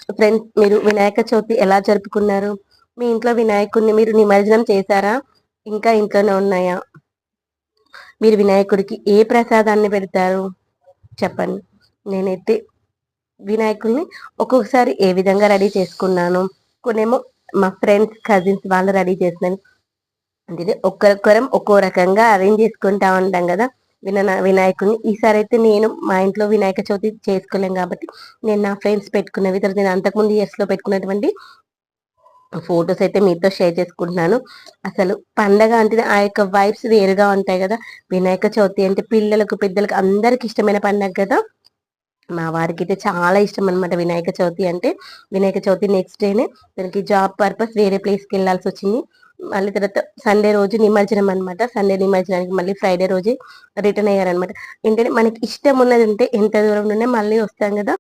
Friends, మీరు వినాయక చవితి ఎలా జరుపుకున్నారు? మీ ఇంట్లో వినాయకుడిని మీరు నిమజ్జనం చేశారా? ఇంకా ఇంట్లోనే ఉన్నాయా? మీరు వినాయకుడికి ఏ ప్రసాదాన్ని పెడతారు చెప్పండి? నేనైతే వినాయకుడిని ఒక్కొక్కసారి ఏ విధంగా రెడీ చేసుకున్నాను. కొన్నేమో మా ఫ్రెండ్స్, కజిన్స్ వాళ్ళు రెడీ చేసినవి. అంటే ఒక్కొక్కరం ఒక్కో రకంగా అరేంజ్ చేసుకుంటా ఉంటాం కదా! వినాయకుడిని. ఈసారైతే నేను మా ఇంట్లో వినాయక చవితి చేసుకోలేం కాబట్టి, నేను నా ఫ్రెండ్స్ పెట్టుకున్నవి, తర్వాత నేను అంతకుముందు ఇయర్స్‌లో పెట్టుకున్నటువంటి ఫోటోస్ అయితే మీతో షేర్ చేసుకుంటున్నాను. అసలు పండగ అంటేనే ఆ యొక్క వైబ్స్ వేరుగా ఉంటాయి గదా! వినాయక చవితి అంటే పిల్లలకు, పెద్దలకు అందరికి ఇష్టమైన పండగ గదా! మా వారికైతే చాలా ఇష్టం అనమాట వినాయక చవితి అంటే. వినాయక చవితి నెక్స్ట్ డేనే తనకి జాబ్ పర్పస్ వేరే ప్లేస్‌కెళ్ళాల్సొచ్చింది. మళ్ళీ తర్వాత సండే రోజు నిమజ్జనం అనమాట. సండే నిమజ్జనానికి మళ్ళీ ఫ్రైడే రోజే రిటర్న్ అయ్యారనమాట. ఏంటంటే మనకి ఇష్టం ఉన్నదుంటే ఎంత దూరం నుండి మళ్ళీ వస్తాం గదా!